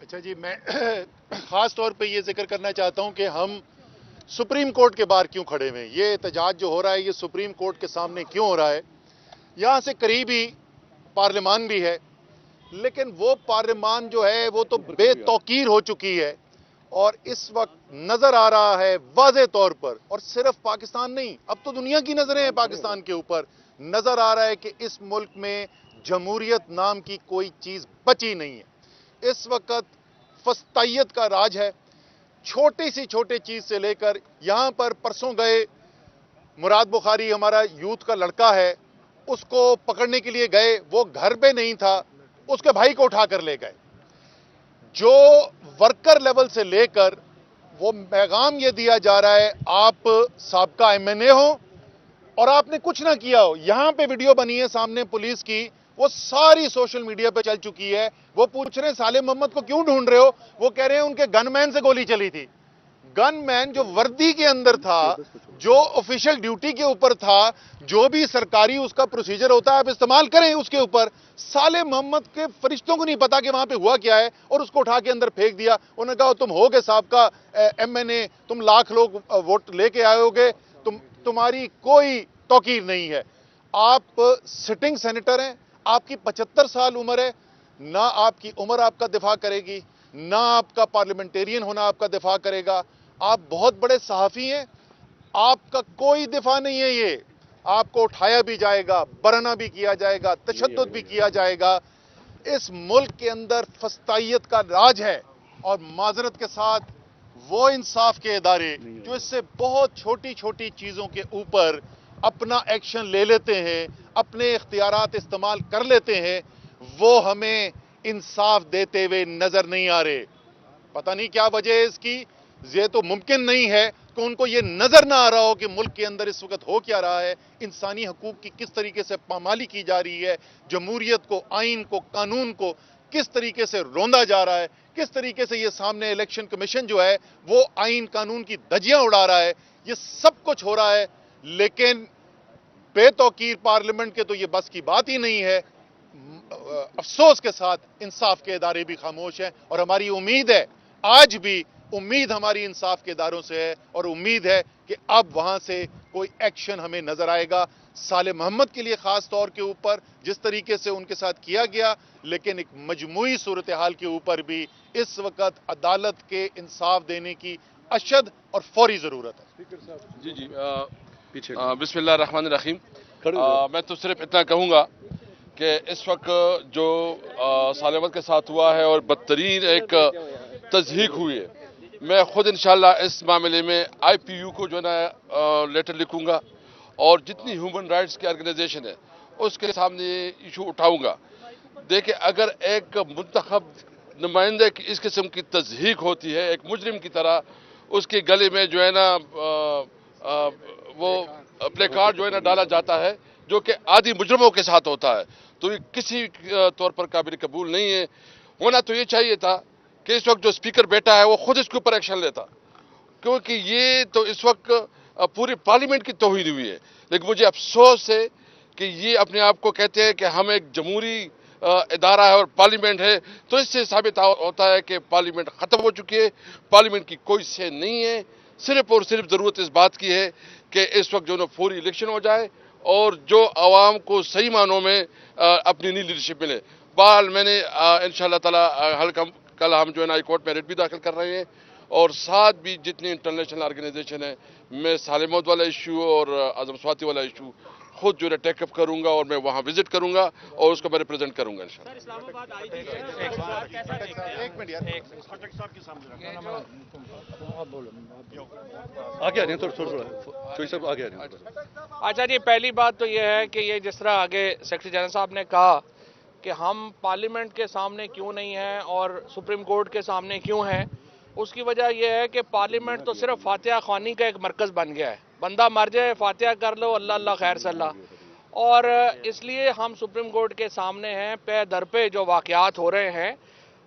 اچھا جی، میں خاص طور پہ یہ ذکر کرنا چاہتا ہوں کہ ہم سپریم کورٹ کے باہر کیوں کھڑے ہوئے ہیں. یہ احتجاج جو ہو رہا ہے یہ سپریم کورٹ کے سامنے کیوں ہو رہا ہے؟ یہاں سے قریب ہی پارلیمان بھی ہے، لیکن وہ پارلیمان جو ہے وہ تو بے توقیر ہو چکی ہے، اور اس وقت نظر آ رہا ہے واضح طور پر، اور صرف پاکستان نہیں، اب تو دنیا کی نظریں ہیں پاکستان کے اوپر، نظر آ رہا ہے کہ اس ملک میں جمہوریت نام کی کوئی چیز بچی نہیں ہے. اس وقت فسطائیت کا راج ہے. چھوٹی سی چھوٹی چیز سے لے کر یہاں پر پرسوں گئے، مراد بخاری ہمارا یوتھ کا لڑکا ہے، اس کو پکڑنے کے لیے گئے، وہ گھر پہ نہیں تھا، اس کے بھائی کو اٹھا کر لے گئے. جو ورکر لیول سے لے کر وہ پیغام یہ دیا جا رہا ہے، آپ سابقہ ایم این اے ہو اور آپ نے کچھ نہ کیا ہو. یہاں پہ ویڈیو بنی ہے سامنے پولیس کی، وہ ساری سوشل میڈیا پہ چل چکی ہے. وہ پوچھ رہے ہیں صالح محمد کو کیوں ڈھونڈ رہے ہو؟ وہ کہہ رہے ہیں ان کے گن مین سے گولی چلی تھی. گن مین جو وردی کے اندر تھا، جو آفیشل ڈیوٹی کے اوپر تھا، جو بھی سرکاری اس کا پروسیجر ہوتا ہے آپ استعمال کریں اس کے اوپر. صالح محمد کے فرشتوں کو نہیں پتا کہ وہاں پہ ہوا کیا ہے، اور اس کو اٹھا کے اندر پھینک دیا. انہوں نے کہا تم ہوگے صاحب کا ایم این اے، تم لاکھ لوگ ووٹ لے کے آئے ہوگے، تمہاری کوئی توقیر نہیں ہے. آپ سٹنگ سینیٹر ہیں، آپ کی 75 سال عمر ہے، نہ آپ کی عمر آپ کا دفاع کرے گی، نہ آپ کا پارلیمنٹیرین ہونا آپ کا دفاع کرے گا. آپ بہت بڑے صحافی ہیں، آپ کا کوئی دفاع نہیں ہے. یہ آپ کو اٹھایا بھی جائے گا، برہنہ بھی کیا جائے گا، تشدد بھی کیا جائے گا. اس ملک کے اندر فسطائیت کا راج ہے، اور معذرت کے ساتھ وہ انصاف کے ادارے جو اس سے بہت چھوٹی چھوٹی چیزوں کے اوپر اپنا ایکشن لے لیتے ہیں، اپنے اختیارات استعمال کر لیتے ہیں، وہ ہمیں انصاف دیتے ہوئے نظر نہیں آ رہے. پتہ نہیں کیا وجہ ہے اس کی. یہ تو ممکن نہیں ہے کہ ان کو یہ نظر نہ آ رہا ہو کہ ملک کے اندر اس وقت ہو کیا رہا ہے، انسانی حقوق کی کس طریقے سے پامالی کی جا رہی ہے، جمہوریت کو، آئین کو، قانون کو کس طریقے سے روندا جا رہا ہے، کس طریقے سے یہ سامنے الیکشن کمیشن جو ہے وہ آئین قانون کی دھجیاں اڑا رہا ہے. یہ سب کچھ ہو رہا ہے، لیکن بے توقیر پارلیمنٹ کے تو یہ بس کی بات ہی نہیں ہے. افسوس کے ساتھ انصاف کے ادارے بھی خاموش ہیں، اور ہماری امید ہے، آج بھی امید ہماری انصاف کے اداروں سے ہے، اور امید ہے کہ اب وہاں سے کوئی ایکشن ہمیں نظر آئے گا. صالح محمد کے لیے خاص طور کے اوپر جس طریقے سے ان کے ساتھ کیا گیا، لیکن ایک مجموعی صورتحال کے اوپر بھی اس وقت عدالت کے انصاف دینے کی اشد اور فوری ضرورت ہے. جی پیچھے بسم اللہ الرحمن الرحیم. میں تو صرف اتنا کہوں گا کہ اس وقت جو صالح محمد کے ساتھ ہوا ہے اور بدترین ایک تضحیک ہوئی ہے، میں خود انشاءاللہ اس معاملے میں آئی پی یو کو جو ہے نا لیٹر لکھوں گا، اور جتنی ہیومن رائٹس کی آرگنائزیشن ہے اس کے سامنے ایشو اٹھاؤں گا. دیکھیں، اگر ایک منتخب نمائندے کی اس قسم کی تضحیک ہوتی ہے، ایک مجرم کی طرح اس کے گلے میں جو ہے نا وہ پلے کارڈ جو ہے نا ڈالا جاتا ہے، جو کہ عادی مجرموں کے ساتھ ہوتا ہے، تو یہ کسی طور پر قابل قبول نہیں ہے. ہونا تو یہ چاہیے تھا کہ اس وقت جو اسپیکر بیٹا ہے وہ خود اس کے اوپر ایکشن لیتا، کیونکہ یہ تو اس وقت پوری پارلیمنٹ کی توہین ہوئی ہے. لیکن مجھے افسوس ہے کہ یہ اپنے آپ کو کہتے ہیں کہ ہم ایک جمہوری ادارہ ہے اور پارلیمنٹ ہے، تو اس سے ثابت ہوتا ہے کہ پارلیمنٹ ختم ہو چکی ہے، پارلیمنٹ کی کوئی سے نہیں ہے. صرف اور صرف ضرورت اس بات کی ہے کہ اس وقت جو نا فوری الیکشن ہو جائے، اور جو عوام کو صحیح معنوں میں اپنی نئی لیڈرشپ ملے. بہرحال میں نے انشاءاللہ تعالی کل ہم جو ہے نا ہائی کورٹ میں ریٹ بھی داخل کر رہے ہیں، اور ساتھ بھی جتنی انٹرنیشنل آرگنائزیشن ہے، میں صالح محمد والا ایشو اور اعظم سواتی والا ایشو خود جو ہے ٹیک اپ کروں گا، اور میں وہاں وزٹ کروں گا اور اس کو میں ریپرزینٹ کروں گا انشاءاللہ. آگے آ رہے ہیں تھوڑا چوئی صاحب آگے آ رہے ہیں. اچھا جی، پہلی بات تو یہ ہے کہ یہ جس طرح آگے سیکرٹری جنرل صاحب نے کہا کہ ہم پارلیمنٹ کے سامنے کیوں نہیں ہیں اور سپریم کورٹ کے سامنے کیوں ہیں، اس کی وجہ یہ ہے کہ پارلیمنٹ تو صرف فاتحہ خوانی کا ایک مرکز بن گیا ہے. بندہ مر جائے، فاتحہ کر لو، اللہ اللہ خیر صلی اللہ. اور اس لیے ہم سپریم کورٹ کے سامنے ہیں، پہ در پہ جو واقعات ہو رہے ہیں.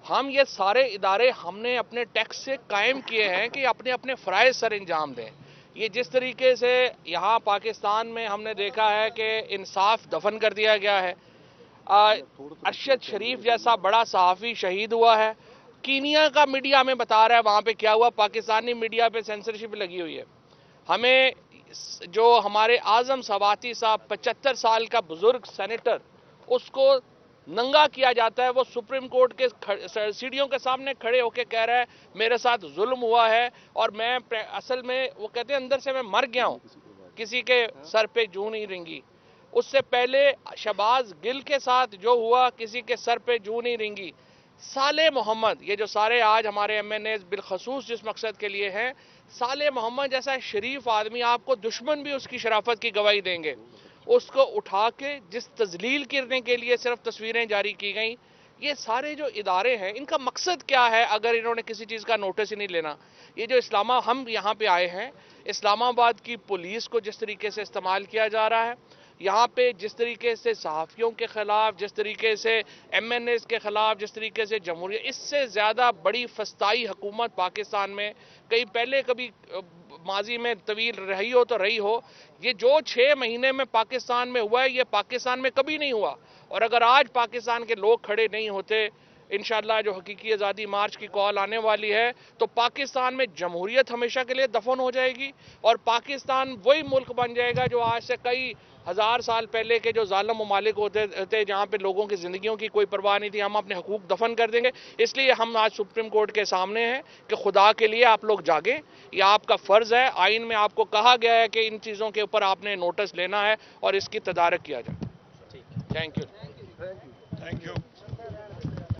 ہم یہ سارے ادارے ہم نے اپنے ٹیکس سے قائم کیے ہیں کہ اپنے اپنے فرائض سر انجام دیں. یہ جس طریقے سے یہاں پاکستان میں ہم نے دیکھا ہے کہ انصاف دفن کر دیا گیا ہے، ارشد شریف جیسا بڑا صحافی شہید ہوا ہے، کینیا کا میڈیا ہمیں بتا رہا ہے وہاں پہ کیا ہوا, پاکستانی میڈیا پہ سینسرشپ لگی ہوئی ہے. ہمیں جو ہمارے اعظم سواتی صاحب 75 سال کا بزرگ سینیٹر, اس کو ننگا کیا جاتا ہے, وہ سپریم کورٹ کے سیڑھیوں کے سامنے کھڑے ہو کے کہہ رہا ہے میرے ساتھ ظلم ہوا ہے اور میں اصل میں, وہ کہتے ہیں اندر سے میں مر گیا ہوں, کسی کے سر پہ جوں نہیں رنگی. اس سے پہلے شہباز گل کے ساتھ جو ہوا کسی کے سر پہ جوں نہیں رنگی. صالح محمد, یہ جو سارے آج ہمارے ایم این ایز بالخصوص جس مقصد کے لیے ہیں, صالح محمد جیسا شریف آدمی, آپ کو دشمن بھی اس کی شرافت کی گواہی دیں گے. اس کو اٹھا کے جس تذلیل کرنے کے لیے صرف تصویریں جاری کی گئیں, یہ سارے جو ادارے ہیں ان کا مقصد کیا ہے اگر انہوں نے کسی چیز کا نوٹس ہی نہیں لینا. یہ جو ہم یہاں پہ آئے ہیں, اسلام آباد کی پولیس کو جس طریقے سے استعمال کیا جا رہا ہے, یہاں پہ جس طریقے سے صحافیوں کے خلاف, جس طریقے سے ایم این ایز کے خلاف, جس طریقے سے جمہوریت, اس سے زیادہ بڑی فسطائی حکومت پاکستان میں کہیں پہلے کبھی ماضی میں طویل رہی ہو تو رہی ہو. یہ جو 6 مہینے میں پاکستان میں ہوا ہے یہ پاکستان میں کبھی نہیں ہوا. اور اگر آج پاکستان کے لوگ کھڑے نہیں ہوتے, انشاءاللہ جو حقیقی آزادی مارچ کی کال آنے والی ہے, تو پاکستان میں جمہوریت ہمیشہ کے لیے دفن ہو جائے گی اور پاکستان وہی ملک بن جائے گا جو آج سے کئی ہزار سال پہلے کے جو ظالم ممالک ہوتے تھے جہاں پہ لوگوں کی زندگیوں کی کوئی پرواہ نہیں تھی. ہم اپنے حقوق دفن کر دیں گے. اس لیے ہم آج سپریم کورٹ کے سامنے ہیں کہ خدا کے لیے آپ لوگ جاگیں, یہ آپ کا فرض ہے. آئین میں آپ کو کہا گیا ہے کہ ان چیزوں کے اوپر آپ نے نوٹس لینا ہے اور اس کی تدارک کیا جائے. Thank you.